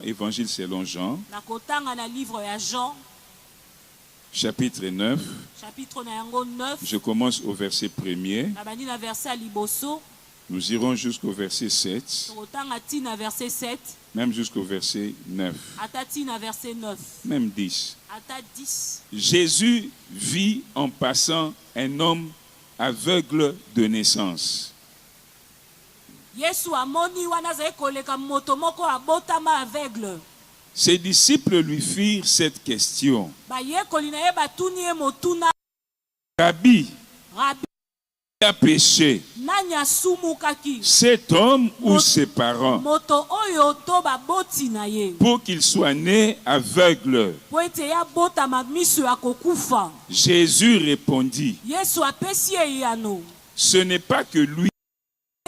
Évangile selon Jean, nakotanga na livre ya Jean, chapitre 9. chapitre na yango 9. Je commence au verset 1er. Na bandi na verset liboso. Nous irons jusqu'au verset 7, Tokotanga ti na verset 7. même jusqu'au verset 9, Ata ti na verset 9. même 10. Ata 10. Jésus vit en passant un homme aveugle de naissance. Yesu amoni wana za koleka moto moko abotama aveugle. Ses disciples lui firent cette question. Ba ye kolina ye batuni ye motuna. Rabbi, Rabbi, qui a péché, nani asumukaki? cet homme ou ses parents, Moto oyo to baboti na ye. pour qu'il soit né aveugle? Po ete ya botama miso ya kokufa. Jésus répondit, Yesu apesi ye yano. ce n'est pas que lui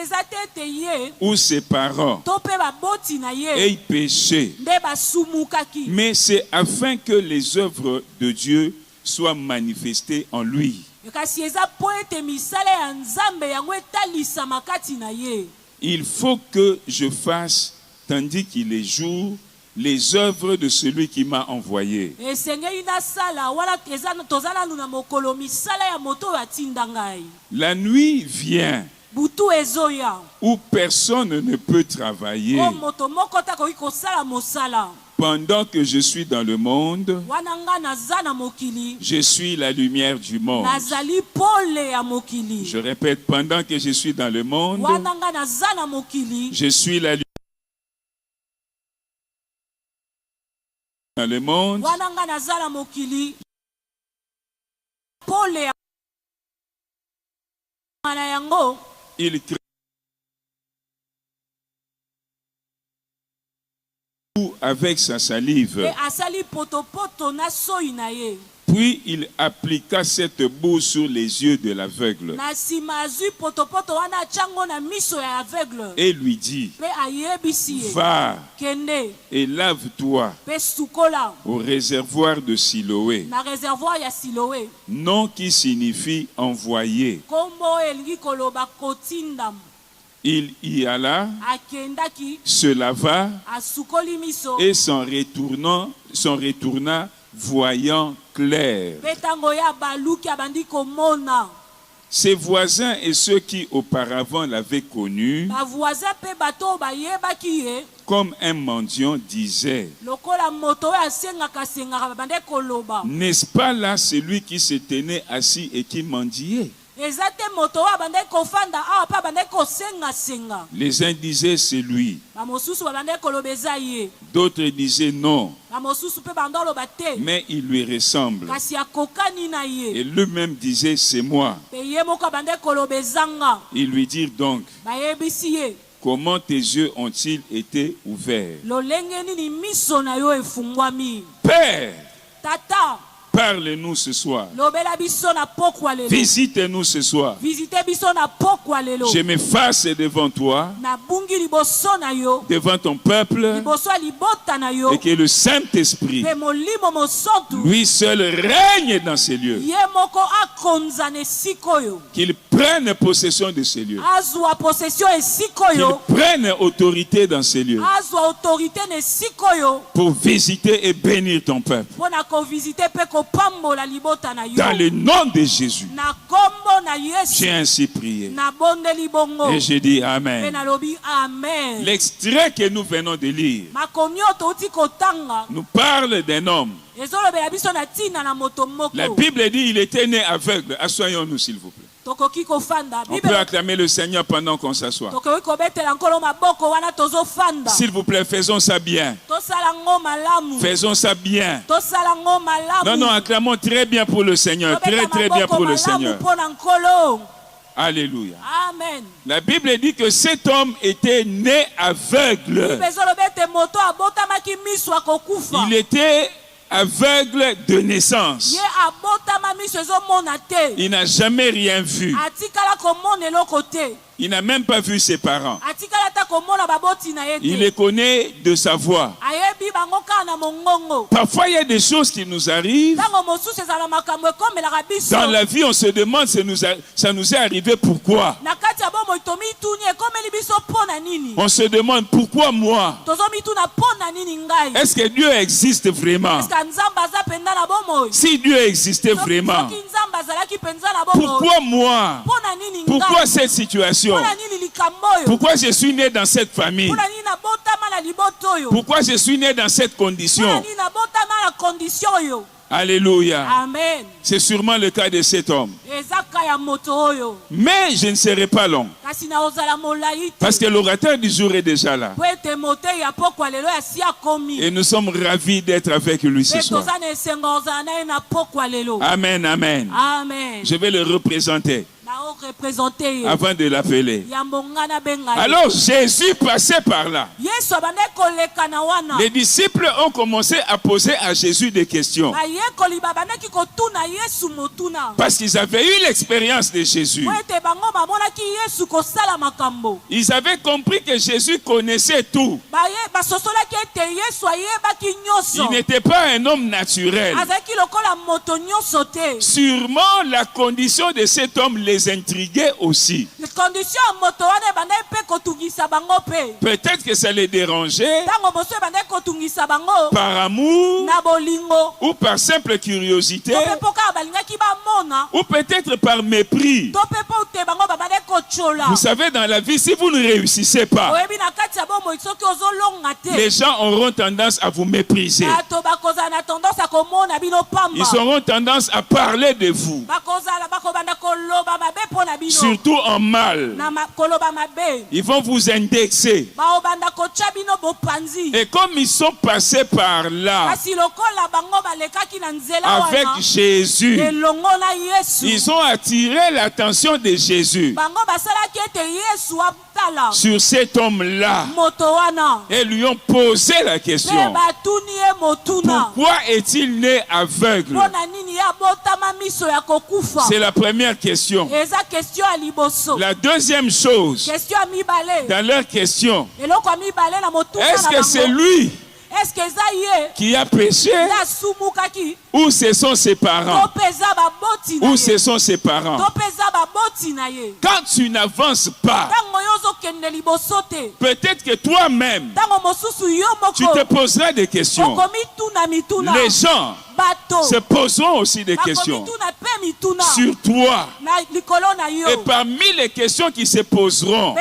Ezatete ye ou ses parents to pe baboti na ye. aient péché, Nde basumukaki. mais c'est afin que les œuvres de Dieu soient manifestées en lui. Kasi eza po ete misala ya Nzambe yango etalisa makati na ye. Il faut que je fasse, tandis qu'il est jour, les œuvres de celui qui m'a envoyé. Esengeli na sala wala eza tozala na mokolo misala ya moto ya tinda ngai. La nuit vient Butu ezoya. où personne ne peut travailler. O moto moko ta koki kosala mosala. Pendant que je suis dans le monde, Wana nga naza na mokili. je suis la lumière du monde. Nazali pole ya mokili. Je répète, pendant que je suis dans le monde, Wana nga naza na mokili. je suis la lumière dans le monde. Wana nga naza na mokili. Pole ya mana yango. Il crie avec sa salive. E asali potopoto na soyi na ye. Puis il appliqua cette boue sur les yeux de l'aveugle Na sima azwi potopoto wana chango na miso ya aveugle. et lui dit, Pe ayebisi ye. va Kende. et lave-toi Pe sukola. au réservoir de Siloé, Na réservoir ya Siloé. nom qui signifie envoyé. Kombo elingi koloba kotindam. Il y alla, Akendaki. se lava Asukoli miso. et s'en retourna voyant clair. Petango ya baluki abandi komona. Ses voisins et ceux qui auparavant l'avaient connu Ba voisin pe bato bayebaki ye. comme un mendiant disaient, Lokola moto ya sengaka sengaka bande koloba. n'est-ce pas là celui qui se tenait assis et qui mendiait? Ezate moto wa bande kofanda awa pa bande kosenga senga. Les uns disaient c'est lui, Ba mosusu ba bande kolobeza ye. d'autres disaient non, Ba mosusu pe bando loba te. mais il lui ressemble. Kasi akokani na ye. Et lui-même disait c'est moi. Pe ye moko bande kolobezanga. Ils lui dirent donc, Ba yebisi ye. comment tes yeux ont-ils été ouverts? Lolenge nini miso na yo efungwami. Père, Tata, parle-nous ce soir. lobela biso na pokwa lelo. Visite-nous ce soir. Visite biso na pokwa lelo. Je m'efface devant toi, Na bungi liboso na yo. devant ton peuple, Liboso libota na yo. et que le Saint-Esprit, Pe molimo mosantu. lui seul, règne dans ces lieux. Ye moko akonza ne sikoyo. Qu'il prenne possession de ces lieux. Azwa possession e Qu'il sikoyo. prenne autorité dans ces lieux Azwa autorité ne sikoyo. pour visiter et bénir ton peuple. Pona ko visiter pe ko pambola libota na yo. Dans le nom de Jésus, Na kombo na Yesu. j'ai ainsi prié. Na bondeli bongo. Et je dis Pe Amen. na lobi amen. L'extrait que nous venons de lire Makomi otouti kotanga. nous parle d'un homme. Ezolobela biso na tina na moto moko. La Bible dit il était né aveugle. Assoyons-nous s'il vous plaît. Tokoki kofanda. On peut acclamer le Seigneur pendant qu'on s'assoit. Tokoki kobetela nkolo maboko wana tozofanda. S'il vous plaît, faisons ça bien. Tosala ngo malamu. Faisons ça bien. Tosala ngo malamu. Non, non, acclamons très bien pour le Seigneur. Très, très bien pour le Seigneur. Alléluia. Amen. La Bible dit que cet homme était né aveugle. Il était aveugle de naissance. Il n'a jamais rien vu. Il n'a même pas vu ses parents. Il les connaît de sa voix. Parfois, il y a des choses qui nous arrivent. Dans la vie, on se demande, ça nous est arrivé pourquoi. kati ya bomoi tomituni ekomeli biso pona nini? On se demande pourquoi moi? Tozomituna pona nini ngai? Est-ce que Dieu existe vraiment? Est-ce que nzambe aza penda na bomoi? Si Dieu existait vraiment, Soki nzambe azalaki penza na bomoi. pourquoi moi? Pona nini ngai? Pourquoi cette situation? Pona nini likambo oyo? Pourquoi je suis né dans cette famille? Pona nini nabotama na liboto oyo? Pourquoi je suis né dans cette Pona condition? nini nabotama na condition oyo? Alléluia. Amen. C'est sûrement le cas de cet homme. Ezaka ya moto oyo. Mais je ne serai pas long. Kasi na ozala molai te. Parce que l'orateur du jour est déjà là. Po ete moto ya pokwa lelo ya si akomi. Et nous sommes ravis d'être avec lui ce soir. Toza na esengo ozala na ye na pokwa lelo. Amen, amen. Amen. Je vais le représenter avant de l'appeler. Alors Jésus passait par là. Les disciples ont commencé à poser à Jésus des questions. Parce qu'ils avaient eu l'expérience de Jésus. Ils avaient compris que Jésus connaissait tout. Il n'était pas un homme naturel. Sûrement la condition de cet homme les intriguait aussi. Peut-être que ça les dérangeait par amour ou par simple curiosité ou peut-être par mépris. Vous savez, dans la vie, si vous ne réussissez pas, les gens auront tendance à vous mépriser. Ils auront tendance à parler de vous, surtout en mal. Ils vont vous indexer. Et comme ils sont passés par là avec Jésus, ils ont attiré l'attention de Jésus sur cet homme-là et lui ont posé la question: pourquoi est-il né aveugle? C'est la première question. La deuxième chose, dans leur question, est-ce que c'est lui qui a péché ou ce sont ses parents? Ou ce sont ses parents? Quand tu n'avances pas, peut-être que toi-même tu te poseras des questions. Les gens se poseront aussi des questions sur toi. Et parmi les questions qui se poseront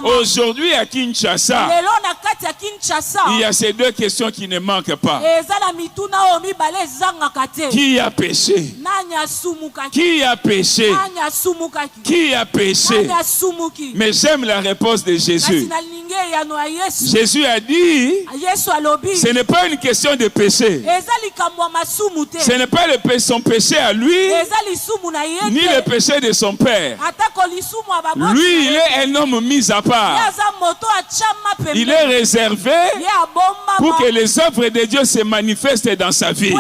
aujourd'hui à Kinshasa, il y a ces deux questions qui ne manquent pas. Qui a péché? Qui a péché? Qui a péché? Mais j'aime la réponse de Jésus. Jésus a dit, ce n'est pas une question de péché. Ce n'est pas son péché à lui, ni le péché de son père. Lui, il est un homme mis à part. Il est réservé pour que les œuvres de Dieu se manifestent dans sa vie.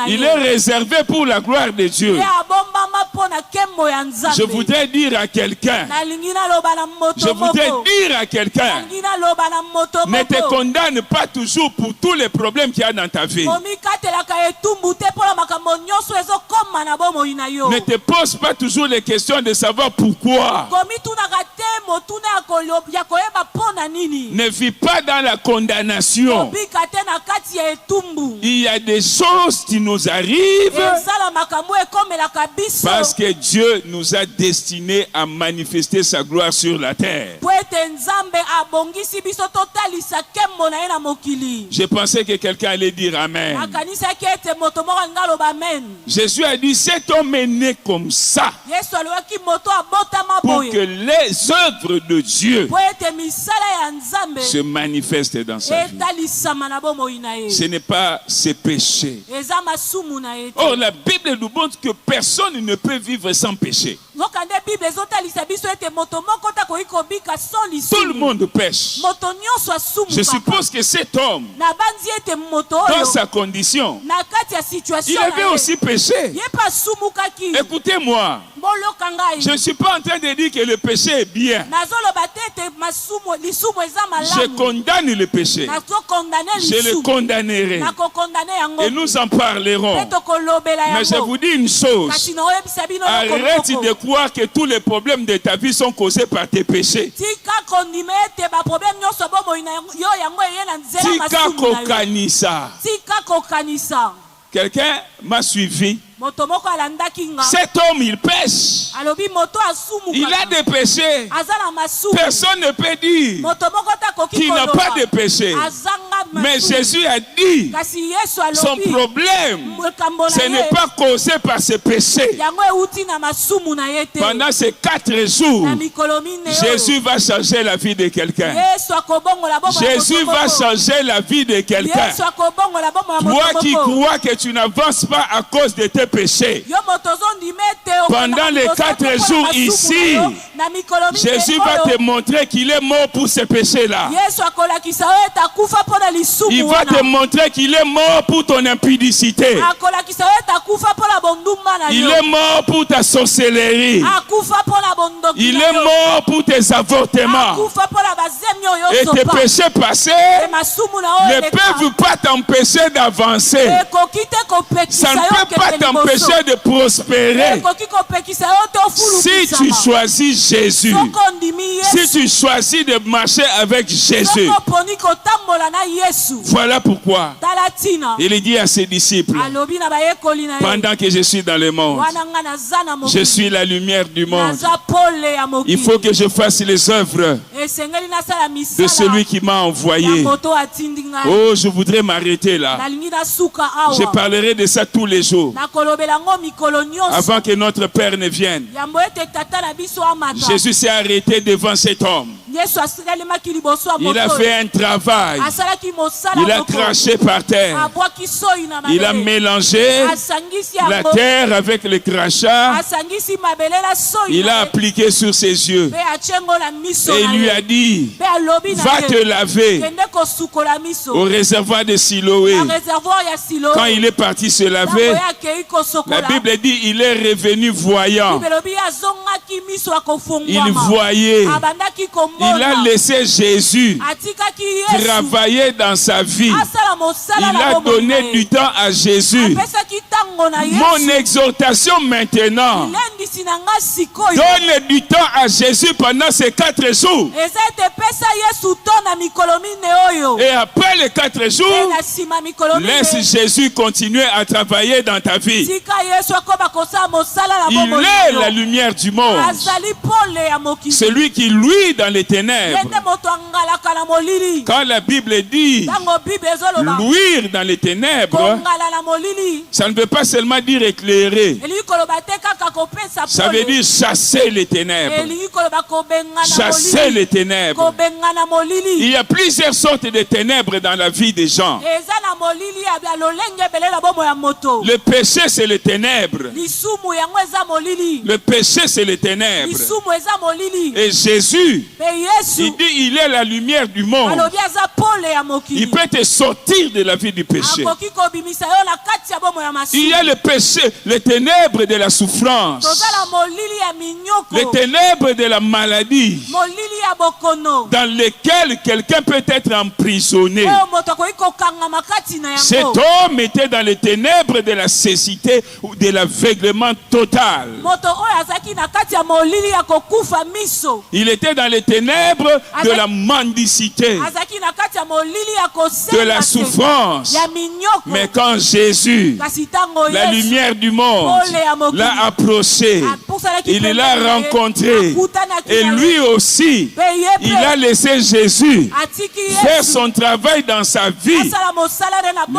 Il est réservé pour la gloire de Dieu. Je voudrais dire à quelqu'un, ne te condamne pas toujours pour tous les problèmes qu'il y a dans ta vie. Ne te pose pas toujours les questions de savoir pourquoi. Ne vis pas dans la condamnation. Il y a des choses qui nous arrivent parce que Dieu nous a destinés à manifester sa gloire sur la terre. Je pensais que quelqu'un allait dire Amen. Jésus a dit, cet homme est né comme ça pour que les œuvres de Dieu se manifestent dans sa vie. Ce n'est pas ses péchés. Or, la Bible nous montre que personne ne peut vivre sans péché. Tout le monde pêche. Je suppose que cet homme, dans sa condition, il avait aussi péché. Écoutez-moi, je ne suis pas en train de dire que le péché est bien. Je condamne le péché. Je le condamnerai. Et nous en parlerons. Mais je vous dis une chose. Arrête de croire que tous les problèmes de ta vie sont causés par tes péchés. Tika kokanisa. Quelqu'un m'a suivi. Cet homme, il pêche. Il a des péchés. Personne ne peut dire qu'il n'a pas de péché. Mais Jésus a dit, son problème, ce n'est pas causé par ses péchés. Pendant ces 4 jours, Jésus va changer la vie de quelqu'un. Jésus va changer la vie de quelqu'un. Toi qui crois que tu n'avances pas à cause de tes péchés, pendant les 4 jours ici, Jésus va te montrer qu'il est mort pour ces péchés-là. Il va te montrer qu'il est mort pour ton impudicité. Il est mort pour ta sorcellerie. Il est mort pour tes avortements. Et tes péchés passés ne peuvent pas t'empêcher d'avancer. Ça ne peut pas t'empêcher de prospérer. Si tu choisis Jésus, si tu choisis de marcher avec Jésus, voilà pourquoi il dit à ses disciples, pendant que je suis dans le monde, je suis la lumière du monde. Il faut que je fasse les œuvres de celui qui m'a envoyé. Oh, je voudrais m'arrêter là. Je parlerai de ça tous les jours, avant que notre Père ne vienne. Jésus s'est arrêté devant cet homme. Il a fait un travail. Il a craché par terre. Il a mélangé la terre avec le crachat. Il a appliqué sur ses yeux. Et il lui a dit, va te laver au réservoir de Siloé. Quand il est parti se laver, la Bible dit il est revenu voyant. Il voyait. Il a laissé Jésus travailler dans sa vie. Il a donné du temps à Jésus. Mon exhortation maintenant, donne du temps à Jésus pendant ces 4 jours. Et après les 4 jours, laisse Jésus continuer à travailler dans ta vie. Il est la lumière du monde. Celui qui luit dans les ténèbres. Quand la Bible dit luire dans les ténèbres, ça ne veut pas seulement dire éclairer. Ça veut dire chasser les ténèbres. Chasser les ténèbres. Il y a plusieurs sortes de ténèbres dans la vie des gens. Le péché, c'est les ténèbres. Le péché, c'est les ténèbres. Et Jésus, il dit, il est la lumière du monde. Il peut te sortir de la vie du péché. Il y a le péché, les ténèbres de la souffrance, les ténèbres de la maladie, dans lesquelles quelqu'un peut être emprisonné. Cet homme était dans les ténèbres de la cécité ou de l'aveuglement total. Il était dans les ténèbres de la mendicité, de la souffrance. Mais quand Jésus, la lumière du monde, l'a approché, il l'a rencontré, et lui aussi, il a laissé Jésus faire son travail dans sa vie.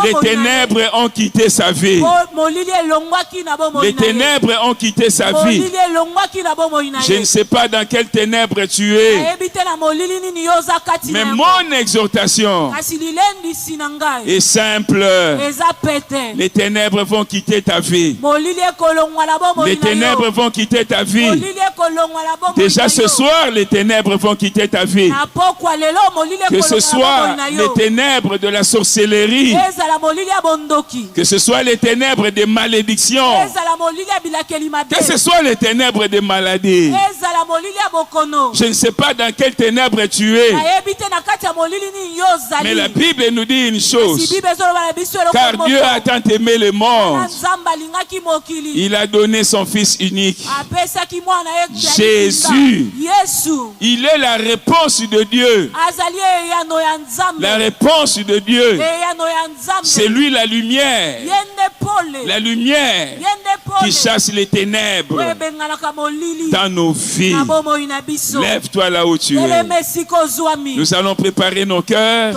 Les ténèbres ont quitté sa vie. Les ténèbres ont quitté sa vie. Je ne sais pas dans quelles ténèbres tu es, mais mon exhortation l'explication est simple. Les ténèbres vont quitter ta vie. Les ténèbres vont quitter ta vie. Déjà ce soir, les ténèbres vont quitter ta vie. Que ce soit les ténèbres de la sorcellerie, que ce soit les ténèbres des malédictions, que ce soit les ténèbres des maladies. Je ne sais pas dans quelles ténèbres tu es, mais la Bible nous dit une chose: car Dieu a tant aimé le monde, il a donné son Fils unique. Jésus, il est la réponse de Dieu. La réponse de Dieu, c'est lui la lumière. La lumière qui chasse les ténèbres dans nos vies. Lève-toi là où tu es. Nous allons préparer nos cœurs.